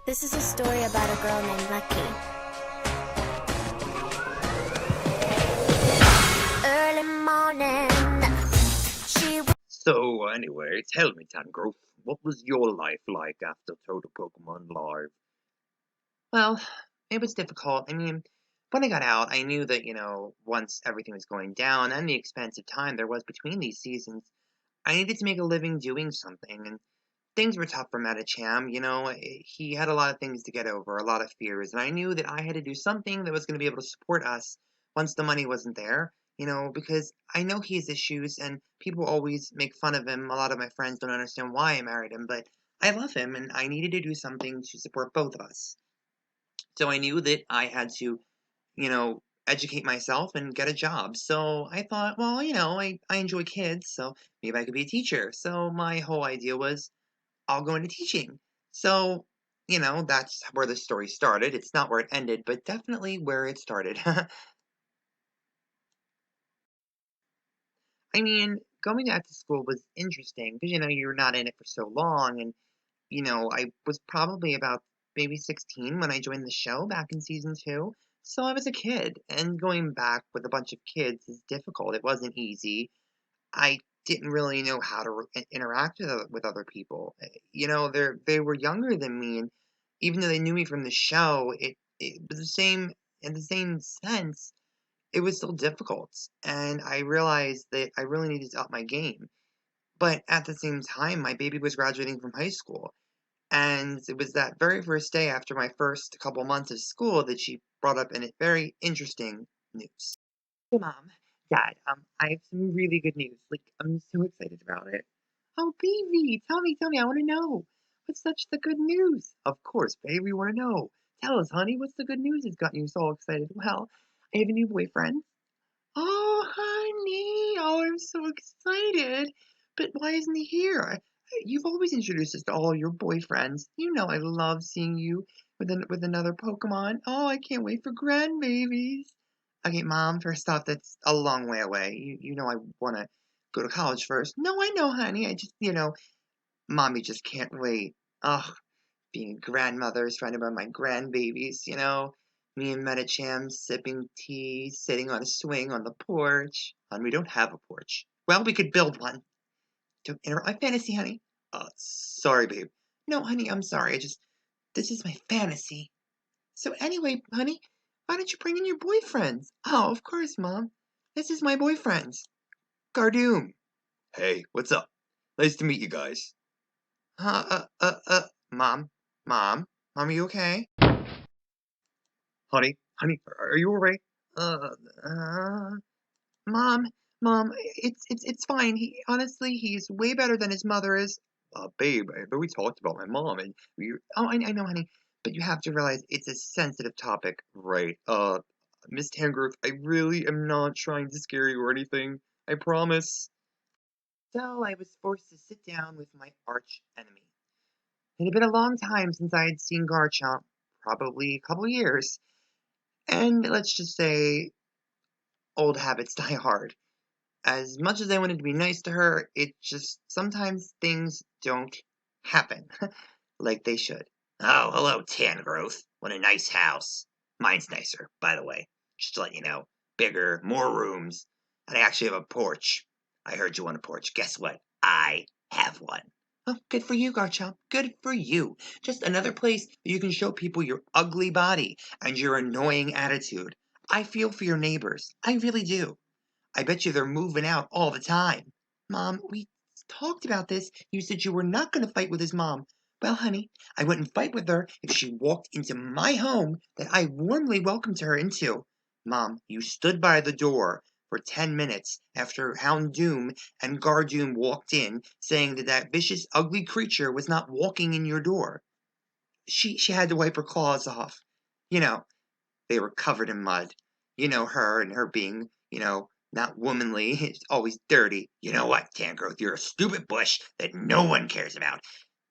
This is a story about a girl named Lucky. Early morning, So anyway, tell me, Tangrowth, what was your life like after Total Pokemon Live? Well, it was difficult. I mean, when I got out, I knew that, once everything was going down and the expansive time there was between these seasons, I needed to make a living doing something, and things were tough for Medicham. He had a lot of things to get over, a lot of fears, and I knew that I had to do something that was going to be able to support us once the money wasn't there, because I know he has issues and people always make fun of him. A lot of my friends don't understand why I married him, but I love him and I needed to do something to support both of us. So I knew that I had to, educate myself and get a job. So I thought, well, I enjoy kids, so maybe I could be a teacher. So my whole idea was I'll go into teaching. So, that's where the story started. It's not where it ended, but definitely where it started. I mean, going back to school was interesting because, you're not in it for so long. And, I was probably about maybe 16 when I joined the show back in season two. So I was a kid, and going back with a bunch of kids is difficult. It wasn't easy. I didn't really know how to interact with other people. They were younger than me, and even though they knew me from the show, it was the same in the same sense. It was still difficult, and I realized that I really needed to up my game. But at the same time, my baby was graduating from high school, and it was that very first day after my first couple months of school that she brought up a very interesting news. Hey, Mom, Dad, I have some really good news. Like, I'm so excited about it. Oh, baby, tell me, I want to know. What's such the good news? Of course, baby, we want to know. Tell us, honey, what's the good news that's got you so excited? Well, I have a new boyfriend. Oh, honey, oh, I'm so excited. But why isn't he here? You've always introduced us to all your boyfriends. You know I love seeing you with another Pokemon. Oh, I can't wait for grandbabies. Okay, Mom, first off, that's a long way away. You know I want to go to college first. No, I know, honey. I just, Mommy just can't wait. Ugh, being a grandmother, surrounded by my grandbabies, me and Metacham sipping tea, sitting on a swing on the porch. And we don't have a porch. Well, we could build one. Don't interrupt my fantasy, honey. Sorry, babe. No, honey, I'm sorry. This is my fantasy. So anyway, honey, why don't you bring in your boyfriends? Oh, of course, Mom. This is my boyfriends. Cardoon. Hey, what's up? Nice to meet you guys. Mom, Mom, Mom, are you okay? Honey, are you alright? Uh, uh, Mom, Mom, it's fine. Honestly, he's way better than his mother is. Babe, I thought we talked about my mom, and I know, honey, but you have to realize it's a sensitive topic, right? Miss Tangrowth, I really am not trying to scare you or anything. I promise. So I was forced to sit down with my arch enemy. It had been a long time since I had seen Garchomp, probably a couple years, and let's just say old habits die hard. As much as I wanted to be nice to her, it just sometimes things don't happen like they should. Oh, hello, Tangrowth. What a nice house. Mine's nicer, by the way. Just to let you know. Bigger, more rooms, and I actually have a porch. I heard you want a porch. Guess what? I have one. Oh, good for you, Garchomp. Good for you. Just another place that you can show people your ugly body and your annoying attitude. I feel for your neighbors. I really do. I bet you they're moving out all the time. Mom, we talked about this. You said you were not going to fight with his mom. Well, honey, I wouldn't fight with her if she walked into my home that I warmly welcomed her into. Mom, you stood by the door for 10 minutes after Houndoom and Gardoom walked in, saying that that vicious, ugly creature was not walking in your door. She had to wipe her claws off. You know, they were covered in mud. You know her and her being, not womanly. It's always dirty. You know what, Tangrowth? You're a stupid bush that no one cares about.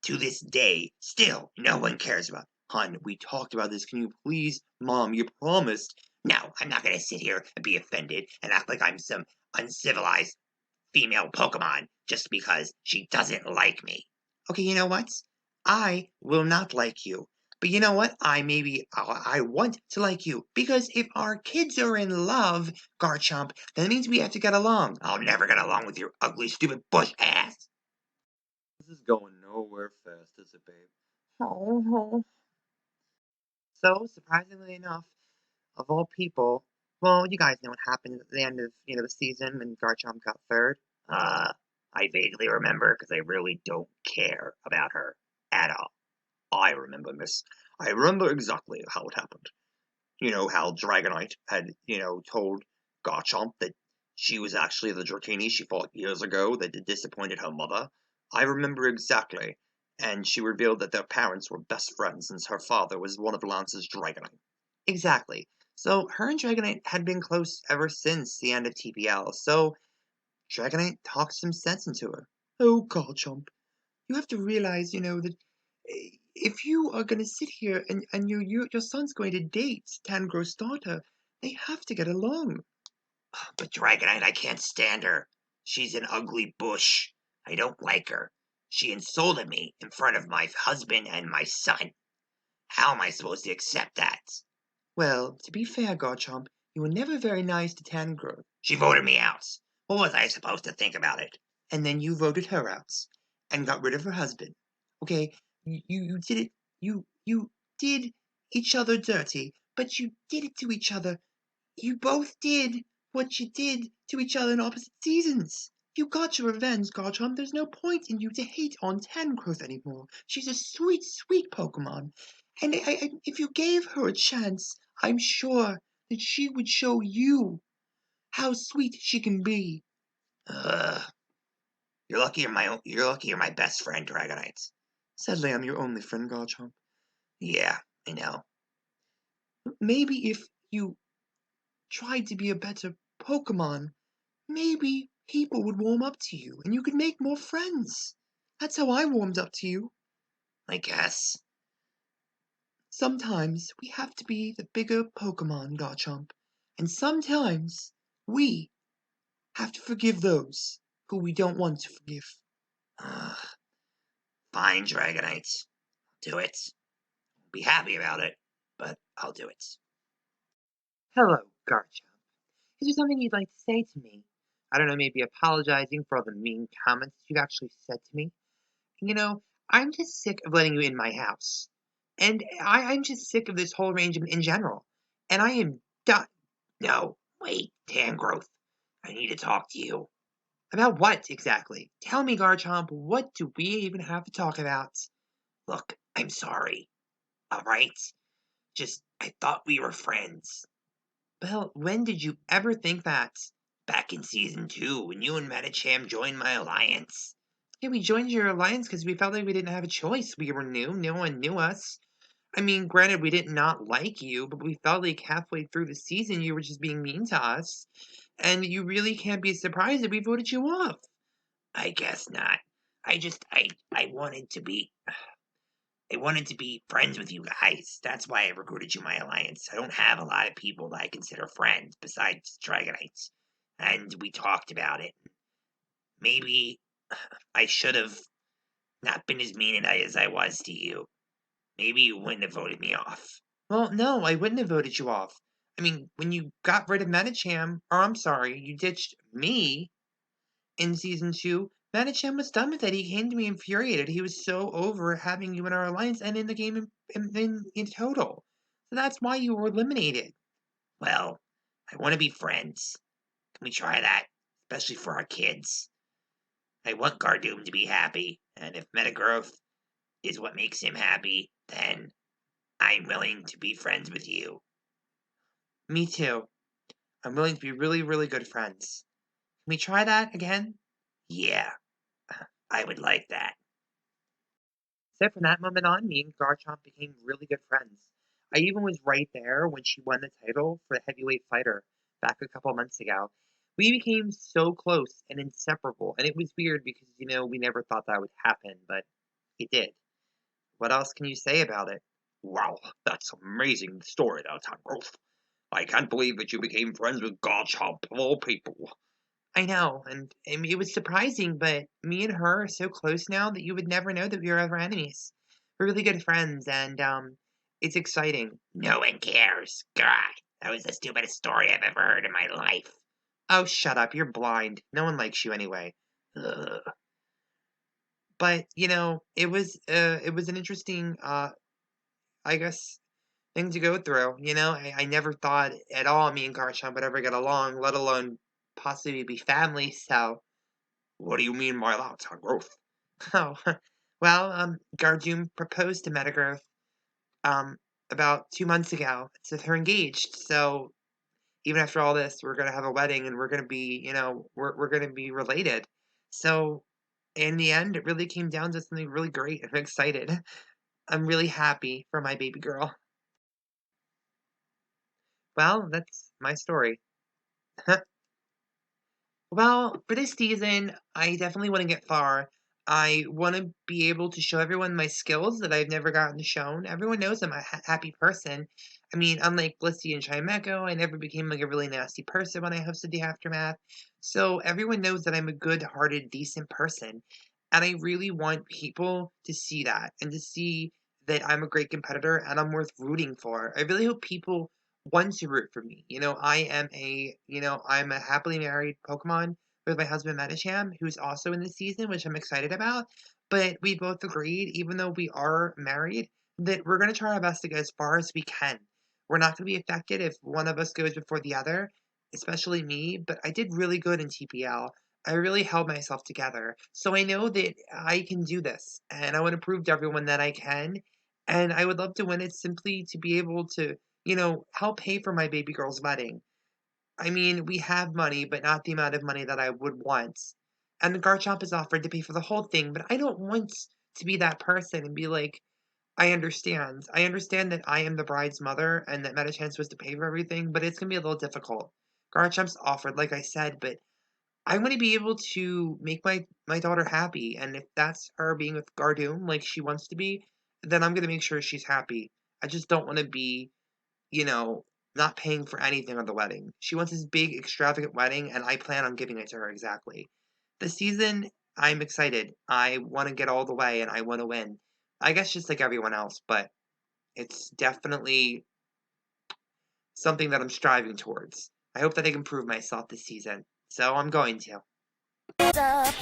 To this day, still, no one cares about. Hun, we talked about this. Can you please, Mom, you promised. No, I'm not going to sit here and be offended and act like I'm some uncivilized female Pokemon just because she doesn't like me. Okay, you know what? I will not like you. But you know what? I want to like you because if our kids are in love, Garchomp, that means we have to get along. I'll never get along with your ugly, stupid bush ass. This is going nowhere fast, is it, babe? Oh. So, surprisingly enough, of all people, well, you guys know what happened at the end of the season when Garchomp got third. Uh, I vaguely remember because I really don't care about her at all. I remember, miss. I remember exactly how it happened. You know how Dragonite had, told Garchomp that she was actually the Dratini she fought years ago that had disappointed her mother. I remember exactly, and she revealed that their parents were best friends since her father was one of Lance's Dragonite. Exactly. So her and Dragonite had been close ever since the end of TPL, so Dragonite talked some sense into her. Oh, Garchomp, you have to realize, that if you are going to sit here and your son's going to date Tangrowth's daughter, they have to get along. But Dragonite, I can't stand her. She's an ugly bush. I don't like her. She insulted me in front of my husband and my son. How am I supposed to accept that? Well, to be fair, Garchomp, you were never very nice to Tangrowth. She voted me out. What was I supposed to think about it? And then you voted her out and got rid of her husband. Okay, you did it. You did each other dirty, but you did it to each other. You both did what you did to each other in opposite seasons. You got your revenge, Garchomp. There's no point in you to hate on Tangrowth anymore. She's a sweet, sweet Pokemon. And if you gave her a chance, I'm sure that she would show you how sweet she can be. Ugh. You're lucky you're my best friend, Dragonites. Sadly, I'm your only friend, Garchomp. Yeah, I know. Maybe if you tried to be a better Pokemon, maybe people would warm up to you and you could make more friends. That's how I warmed up to you. I guess. Sometimes we have to be the bigger Pokemon, Garchomp. And sometimes we have to forgive those who we don't want to forgive. Ugh. Fine, Dragonites. Do it. Be happy about it, but I'll do it. Hello, Garchomp. Is there something you'd like to say to me? I don't know, maybe apologizing for all the mean comments you actually said to me. You know, I'm just sick of letting you in my house. And I'm just sick of this whole arrangement in general. And I am done. No, wait, Tangrowth. I need to talk to you. About what exactly? Tell me, Garchomp, what do we even have to talk about? Look, I'm sorry. Alright? Just, I thought we were friends. Well, when did you ever think that? Back in season 2, when you and Medicham joined my alliance. Yeah, we joined your alliance because we felt like we didn't have a choice. We were new, no one knew us. I mean, granted, we did not like you, but we felt like halfway through the season you were just being mean to us. And you really can't be surprised that we voted you off. I guess not. I wanted to be friends with you guys. That's why I recruited you my alliance. I don't have a lot of people that I consider friends besides Dragonites. And we talked about it. Maybe I should have not been as mean as I was to you. Maybe you wouldn't have voted me off. Well, no, I wouldn't have voted you off. I mean, when you got rid of Medicham, or I'm sorry, you ditched me in season 2, Medicham was done with it. He came to me infuriated. He was so over having you in our alliance and in the game in total. So that's why you were eliminated. Well, I want to be friends. Can we try that? Especially for our kids. I want Gardoom to be happy, and if Medigrowth is what makes him happy, then I'm willing to be friends with you. Me too. I'm willing to be really, really good friends. Can we try that again? Yeah, I would like that. So from that moment on, me and Garchomp became really good friends. I even was right there when she won the title for the heavyweight fighter back a couple months ago. We became so close and inseparable, and it was weird because, we never thought that would happen, but it did. What else can you say about it? Wow, that's amazing story, that Tangrowth. I can't believe that you became friends with Garchomp of all people. I know, and I mean, it was surprising, but me and her are so close now that you would never know that we were ever enemies. We're really good friends, and It's exciting. No one cares. God, that was the stupidest story I've ever heard in my life. Oh, shut up. You're blind. No one likes you anyway. Ugh. But, it was an interesting, I guess, thing to go through. I never thought at all me and Garchomp would ever get along, let alone possibly be family. So, what do you mean by that, Tangrowth? Oh, well, Gardoom proposed to Medigrowth, um, about 2 months ago. So they're engaged. So even after all this, we're gonna have a wedding, and we're gonna be, we're gonna be related. So in the end, it really came down to something really great. I'm excited. I'm really happy for my baby girl. Well, that's my story. Well, for this season, I definitely want to get far. I want to be able to show everyone my skills that I've never gotten shown. Everyone knows I'm a happy person. I mean, unlike Blissey and Chimecho, I never became like a really nasty person when I hosted the Aftermath. So everyone knows that I'm a good-hearted, decent person. And I really want people to see that and to see that I'm a great competitor and I'm worth rooting for. I really hope people want to root for me. I'm a happily married Pokemon with my husband Metacham, who's also in the season, which I'm excited about. But we both agreed, even though we are married, that we're going to try our best to go as far as we can. We're not going to be affected if one of us goes before the other, especially me. But I did really good in TPL. I really held myself together. So I know that I can do this, and I want to prove to everyone that I can. And I would love to win it simply to be able to help pay for my baby girl's wedding. I mean, we have money, but not the amount of money that I would want. And the Garchomp has offered to pay for the whole thing, but I don't want to be that person and be like, I understand. I understand that I am the bride's mother and that Metachan's supposed to pay for everything, but it's going to be a little difficult. Garchomp's offered, like I said, but I want to be able to make my daughter happy. And if that's her being with Gardoom like she wants to be, then I'm going to make sure she's happy. I just don't want to be you know, not paying for anything on the wedding. She wants this big, extravagant wedding, and I plan on giving it to her exactly. This season, I'm excited. I want to get all the way, and I want to win. I guess just like everyone else, but it's definitely something that I'm striving towards. I hope that I can prove myself this season. So I'm going to. Up,